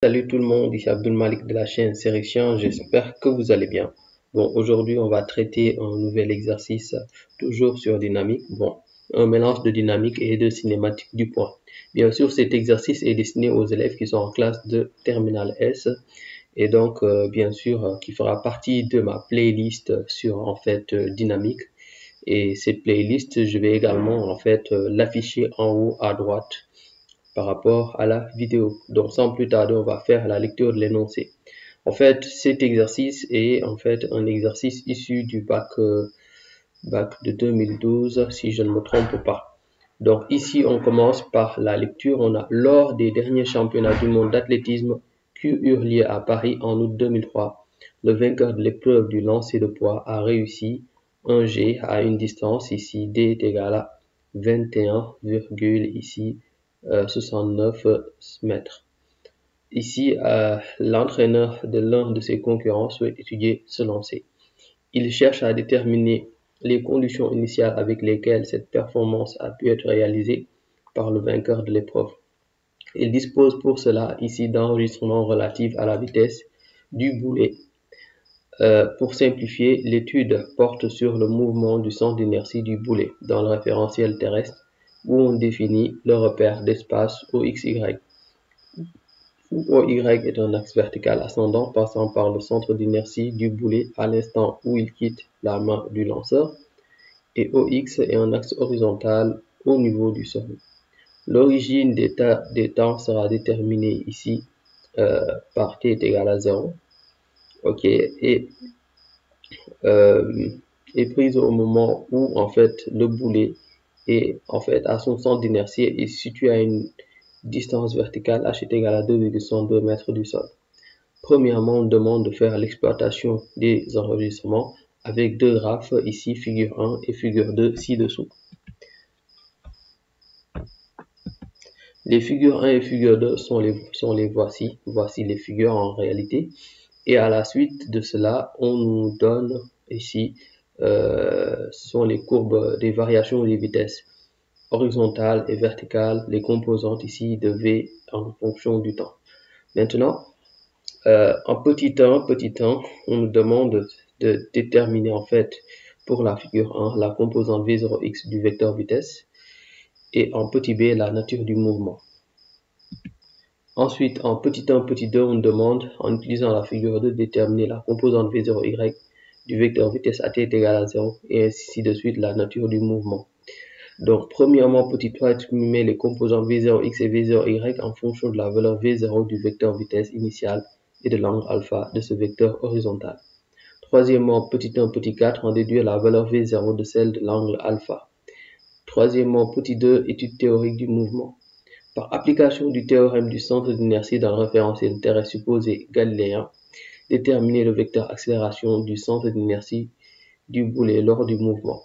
Salut tout le monde, ici Abdul Malik de la chaîne Sélection, j'espère que vous allez bien. Bon, aujourd'hui on va traiter un nouvel exercice, toujours sur dynamique. Bon, un mélange de dynamique et de cinématique du point. Bien sûr, cet exercice est destiné aux élèves qui sont en classe de terminale S et donc bien sûr qui fera partie de ma playlist sur dynamique. Et cette playlist, je vais également l'afficher en haut à droite par rapport à la vidéo. Donc sans plus tarder, on va faire la lecture de l'énoncé. En fait, cet exercice est un exercice issu du bac de 2012, si je ne me trompe pas. Donc ici, on commence par la lecture. On a lors des derniers championnats du monde d'athlétisme qui eurent lieu à Paris en août 2003, le vainqueur de l'épreuve du lancer de poids a réussi un jet à une distance ici d est égal à 21, ici 69 mètres. Ici, l'entraîneur de l'un de ses concurrents souhaite étudier ce lancer. Il cherche à déterminer les conditions initiales avec lesquelles cette performance a pu être réalisée par le vainqueur de l'épreuve. Il dispose pour cela ici d'enregistrements relatifs à la vitesse du boulet. Pour simplifier, l'étude porte sur le mouvement du centre d'inertie du boulet dans le référentiel terrestre où on définit le repère d'espace OXY, où OY est un axe vertical ascendant passant par le centre d'inertie du boulet à l'instant où il quitte la main du lanceur, et OX est un axe horizontal au niveau du sol. L'origine des temps sera déterminée ici par t est égal à 0. Ok, et est prise au moment où le boulet est à son centre d'inertie et situé à une distance verticale h est égal à 2,62 mètres du sol. Premièrement, on demande de faire l'exploitation des enregistrements avec deux graphes, ici figure 1 et figure 2 ci-dessous. Les figures 1 et figure 2 sont les voici. Voici les figures en réalité. Et à la suite de cela, on nous donne ici, ce sont les courbes des variations des vitesses horizontales et verticales, les composantes ici de V en fonction du temps. Maintenant, en petit 1, on nous demande de déterminer pour la figure 1 la composante V0x du vecteur vitesse et en petit b la nature du mouvement. Ensuite, en petit 2, on nous demande, en utilisant la figure 2, de déterminer la composante V0y du vecteur vitesse at est égal à 0 et ainsi de suite la nature du mouvement. Donc, premièrement, petit 3, exprimer les composantes V0x et V0y en fonction de la valeur V0 du vecteur vitesse initial et de l'angle alpha de ce vecteur horizontal. Troisièmement, petit 1, petit 4, en déduire la valeur V0 de celle de l'angle alpha. Troisièmement, petit 2, étude théorique du mouvement. Par application du théorème du centre d'inertie dans le référentiel terrestre supposé galiléen, déterminer le vecteur accélération du centre d'inertie du boulet lors du mouvement.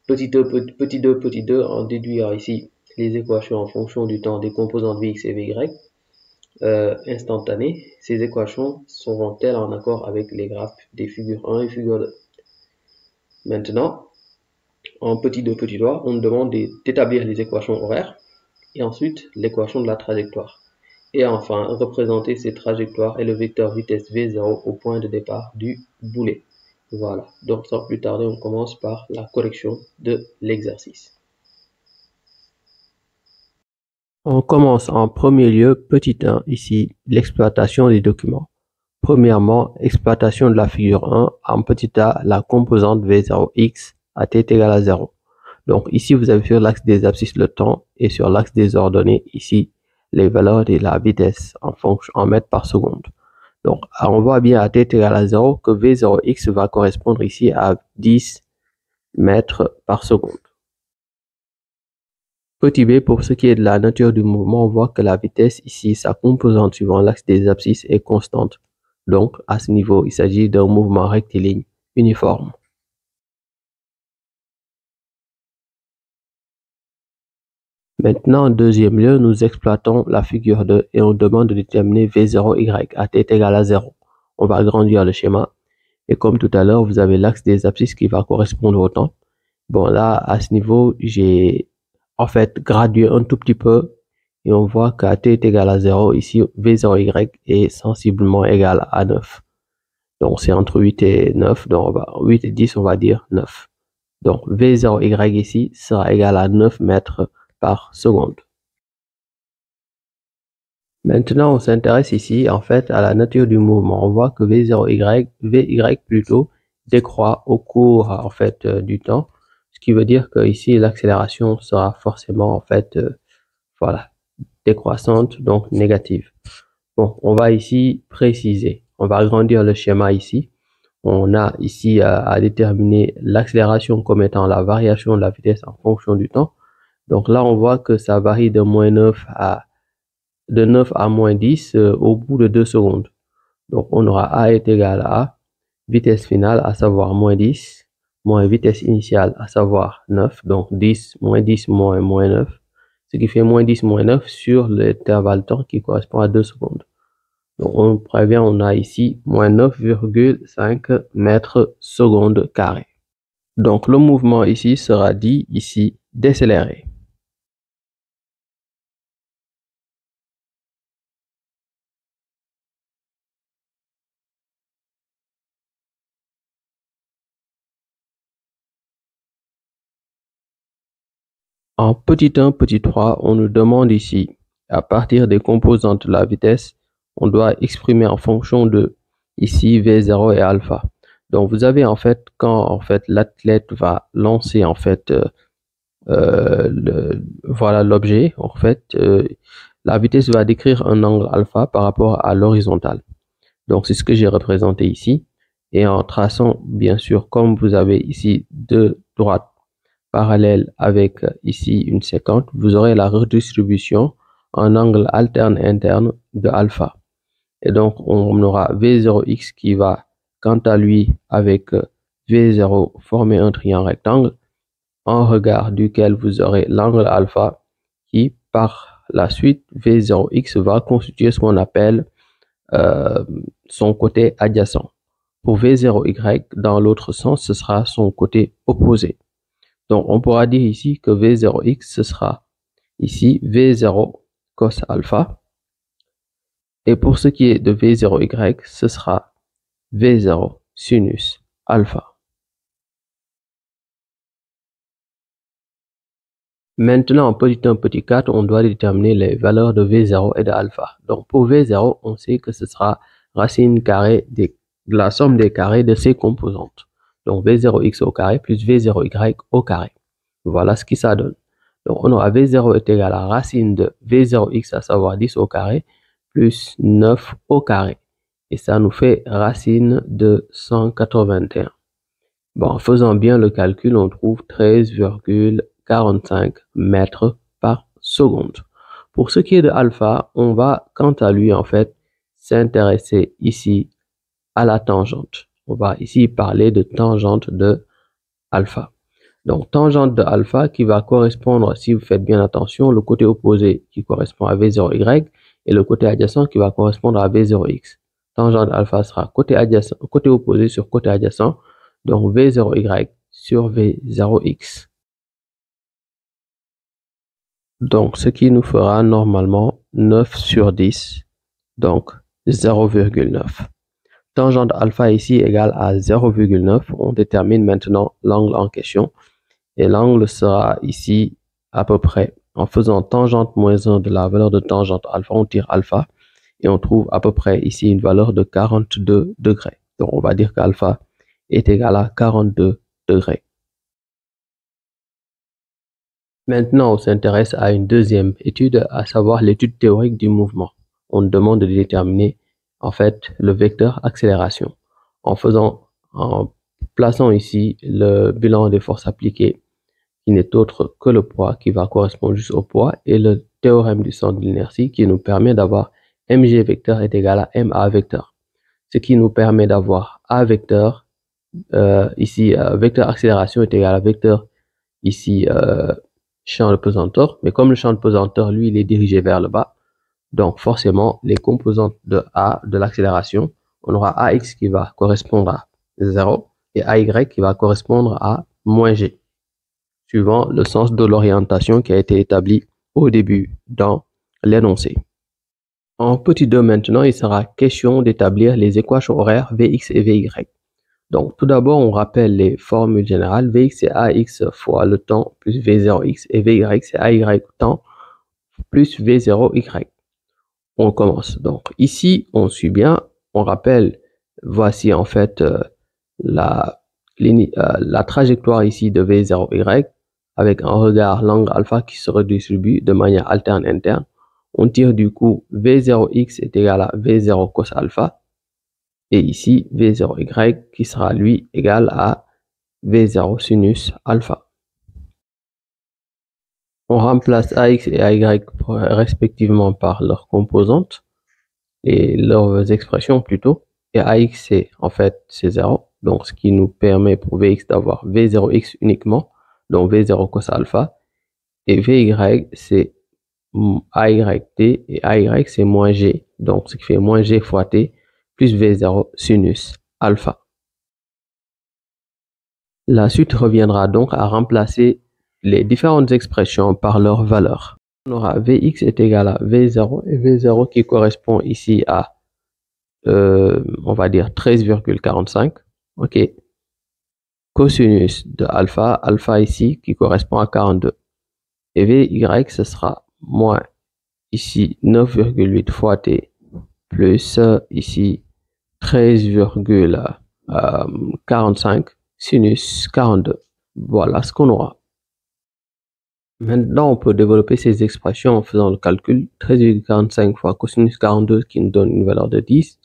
Petit 2, en déduire ici les équations en fonction du temps des composantes Vx et Vy instantanées. Ces équations seront-elles en accord avec les graphes des figures 1 et figure 2. Maintenant, en petit 3, on nous demande d'établir les équations horaires et ensuite l'équation de la trajectoire. Et enfin, représenter ces trajectoires et le vecteur vitesse V0 au point de départ du boulet. Voilà, donc sans plus tarder, on commence par la correction de l'exercice. On commence en premier lieu, petit 1, ici, l'exploitation des documents. Premièrement, exploitation de la figure 1, en petit a, la composante V0x à t est égal à 0. Donc ici, vous avez sur l'axe des abscisses le temps et sur l'axe des ordonnées, ici, les valeurs de la vitesse en mètres par seconde. Donc, on voit bien à t est égal à 0 que V0x va correspondre ici à 10 mètres par seconde. Petit b, pour ce qui est de la nature du mouvement, on voit que la vitesse ici, sa composante suivant l'axe des abscisses est constante. Donc, à ce niveau, il s'agit d'un mouvement rectiligne uniforme. Maintenant, en deuxième lieu, nous exploitons la figure 2 et on demande de déterminer V0y à t est égal à 0. On va agrandir le schéma et comme tout à l'heure, vous avez l'axe des abscisses qui va correspondre au temps. Bon, là, à ce niveau, j'ai gradué un tout petit peu et on voit qu'à t est égal à 0, ici V0Y est sensiblement égal à 9. Donc c'est entre 8 et 9, donc 8 et 10, on va dire 9. Donc V0Y ici sera égal à 9 mètres par seconde. Maintenant, on s'intéresse ici en fait à la nature du mouvement. On voit que Vy plutôt décroît au cours en fait du temps, ce qui veut dire que ici l'accélération sera forcément en fait voilà, décroissante, donc négative. Bon, on va ici préciser. On va agrandir le schéma ici. On a ici à déterminer l'accélération comme étant la variation de la vitesse en fonction du temps. Donc là, on voit que ça varie de de 9 à moins 10 au bout de 2 secondes. Donc on aura A est égal à vitesse finale, à savoir moins 10, moins vitesse initiale, à savoir 9. Donc 10 moins 9, ce qui fait moins 10 moins 9 sur l'intervalle temps qui correspond à 2 secondes. Donc on prévient, on a ici moins 9,5 mètres secondes carrés. Donc le mouvement ici sera dit ici décéléré. En petit 1, petit 3, on nous demande ici, à partir des composantes de la vitesse, on doit exprimer en fonction de ici V0 et alpha. Donc vous avez en fait, quand en fait l'athlète va lancer en fait voilà l'objet, en fait la vitesse va décrire un angle alpha par rapport à l'horizontale. Donc c'est ce que j'ai représenté ici. Et en traçant, bien sûr, comme vous avez ici deux droites parallèles avec ici une séquente, vous aurez la redistribution en angle alterne interne de alpha. Et donc on aura V0x qui va, quant à lui, avec V0 former un triangle rectangle, en regard duquel vous aurez l'angle alpha qui, par la suite, V0x va constituer ce qu'on appelle son côté adjacent. Pour V0y, dans l'autre sens, ce sera son côté opposé. Donc, on pourra dire ici que V0x, ce sera ici V0 cos alpha. Et pour ce qui est de V0y, ce sera V0 sinus alpha. Maintenant, en petit 1, petit 4, on doit déterminer les valeurs de V0 et de alpha. Donc, pour V0, on sait que ce sera racine carrée de la somme des carrés de ses composantes. Donc, V0x au carré plus V0y au carré. Voilà ce qui ça donne. Donc, on aura V0 est égal à racine de V0x, à savoir 10 au carré, plus 9 au carré. Et ça nous fait racine de 181. Bon, en faisant bien le calcul, on trouve 13,45 mètres par seconde. Pour ce qui est de alpha, on va, quant à lui, en fait, s'intéresser ici à la tangente. On va ici parler de tangente de alpha. Donc, tangente de alpha qui va correspondre, si vous faites bien attention, le côté opposé qui correspond à V0y et le côté adjacent qui va correspondre à V0x. Tangente alpha sera côté adjacent, côté opposé sur côté adjacent, donc V0y sur V0x. Donc, ce qui nous fera normalement 9 sur 10, donc 0,9. Tangente alpha ici égale à 0,9. On détermine maintenant l'angle en question. Et l'angle sera ici à peu près, en faisant tangente moins 1 de la valeur de tangente alpha, on tire alpha. Et on trouve à peu près ici une valeur de 42 degrés. Donc on va dire qu'alpha est égal à 42 degrés. Maintenant, on s'intéresse à une deuxième étude, à savoir l'étude théorique du mouvement. On demande de déterminer en fait le vecteur accélération en plaçant ici le bilan des forces appliquées qui n'est autre que le poids qui va correspondre juste au poids et le théorème du centre de l'inertie qui nous permet d'avoir mg vecteur est égal à ma vecteur. Ce qui nous permet d'avoir a vecteur, ici vecteur accélération est égal à vecteur ici champ de pesanteur, mais comme le champ de pesanteur, lui, il est dirigé vers le bas, donc forcément, les composantes de A, de l'accélération, on aura AX qui va correspondre à 0 et AY qui va correspondre à moins G, suivant le sens de l'orientation qui a été établi au début dans l'énoncé. En petit 2 maintenant, il sera question d'établir les équations horaires Vx et Vy. Donc tout d'abord, on rappelle les formules générales. Vx c'est Ax fois le temps plus V0x et Vy c'est Ay temps plus V0y. On commence. Donc ici, on suit bien. On rappelle, voici en fait la trajectoire ici de V0y avec un regard l'angle alpha qui se redistribue de manière alterne-interne. On tire du coup V0x est égal à V0 cos alpha. Et ici, V0y qui sera lui égal à V0 sinus alpha. On remplace AX et AY respectivement par leurs composantes et leurs expressions plutôt. Et AX c'est en fait c'est 0. Donc ce qui nous permet pour Vx d'avoir V0x uniquement. Donc V0 cos alpha. Et Vy c'est AYT et AY c'est moins G. Donc ce qui fait moins G fois T plus V0 sinus alpha. La suite reviendra donc à remplacer les différentes expressions par leur valeur. On aura Vx est égal à V0 et V0 qui correspond ici à, on va dire 13,45. Ok. Cosinus de alpha, alpha ici qui correspond à 42. Et Vy, ce sera moins ici 9,8 fois T plus ici 13,45 sinus 42. Voilà ce qu'on aura. Maintenant, on peut développer ces expressions en faisant le calcul. 13,45 fois cosinus 42 qui nous donne une valeur de 10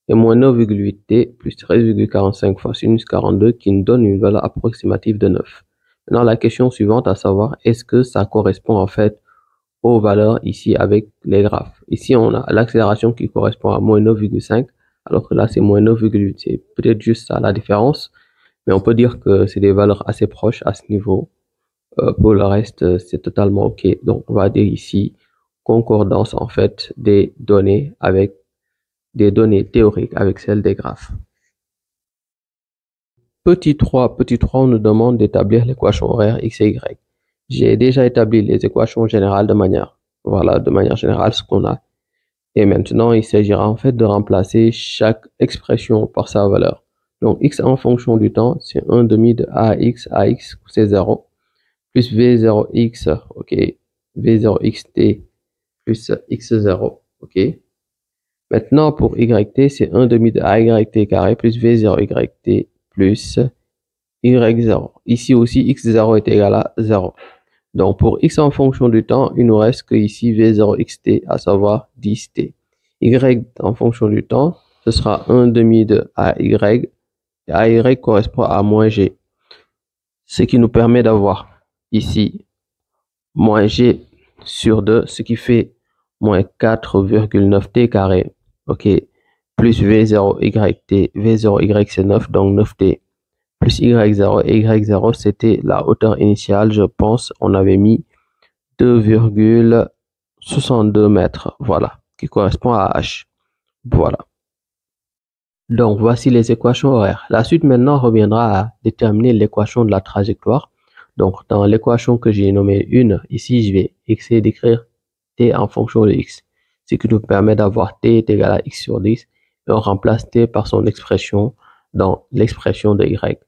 et moins 9,8t plus 13,45 fois sinus 42 qui nous donne une valeur approximative de 9. Maintenant, la question suivante à savoir, est-ce que ça correspond en fait aux valeurs ici avec les graphes? Ici, on a l'accélération qui correspond à moins 9,5 alors que là, c'est moins 9,8. C'est peut-être juste ça la différence, mais on peut dire que c'est des valeurs assez proches à ce niveau. Pour le reste, c'est totalement OK. Donc, on va dire ici concordance en fait des données avec des données théoriques avec celles des graphes. Petit 3, on nous demande d'établir l'équation horaire x et y. J'ai déjà établi les équations générales de manière générale ce qu'on a. Et maintenant, il s'agira en fait de remplacer chaque expression par sa valeur. Donc, x en fonction du temps, c'est 1 demi de ax c'est 0. Plus V0x, ok, V0xt plus x0, ok. Maintenant, pour yt, c'est 1 demi de ayt carré plus V0yt plus y0. Ici aussi, x0 est égal à 0. Donc, pour x en fonction du temps, il nous reste que ici V0xt, à savoir 10t. Y en fonction du temps, ce sera 1 demi de AY. Et AY correspond à moins G. Ce qui nous permet d'avoir ici moins G sur 2, ce qui fait moins 4,9t carré, ok, plus V0yt, V0y c'est 9, donc 9t, plus y0, et y0 c'était la hauteur initiale, je pense, on avait mis 2,62 mètres, voilà, qui correspond à h, voilà. Donc voici les équations horaires. La suite maintenant reviendra à déterminer l'équation de la trajectoire. Donc dans l'équation que j'ai nommée 1, ici je vais essayer d'écrire t en fonction de x, ce qui nous permet d'avoir t est égal à x sur 10 et on remplace t par son expression dans l'expression de y,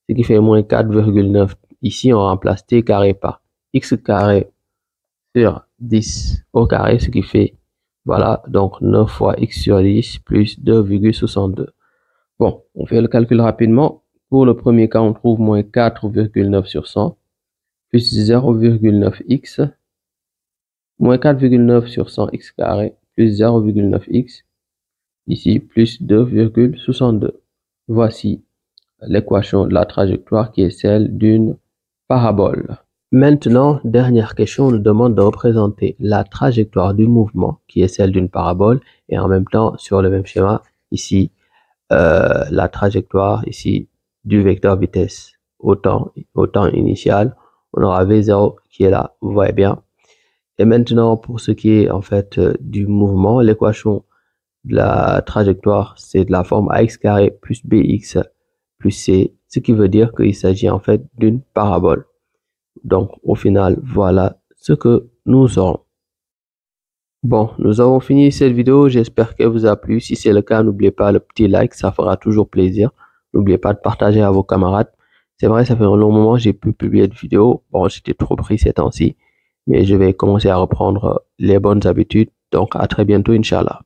ce qui fait moins 4,9. Ici on remplace t carré par x carré sur 10 au carré, ce qui fait, voilà, donc 9 fois x sur 10 plus 2,62. Bon, on fait le calcul rapidement. Pour le premier cas, on trouve moins 4,9 sur 100 plus 0,9x, moins 4,9 sur 100x carré plus 0,9x, ici plus 2,62. Voici l'équation de la trajectoire qui est celle d'une parabole. Maintenant, dernière question, on nous demande de représenter la trajectoire du mouvement qui est celle d'une parabole et en même temps sur le même schéma, ici, la trajectoire ici du vecteur vitesse au temps initial. On aura V0 qui est là, vous voyez bien. Et maintenant, pour ce qui est en fait du mouvement, l'équation de la trajectoire, c'est de la forme ax carré plus bx plus c, ce qui veut dire qu'il s'agit en fait d'une parabole. Donc, au final, voilà ce que nous aurons. Bon, nous avons fini cette vidéo. J'espère qu'elle vous a plu. Si c'est le cas, n'oubliez pas le petit like, ça fera toujours plaisir. N'oubliez pas de partager à vos camarades. C'est vrai, ça fait un long moment que j'ai pu publier de vidéos. Bon, j'étais trop pris ces temps-ci, mais je vais commencer à reprendre les bonnes habitudes. Donc, à très bientôt, Inch'Allah.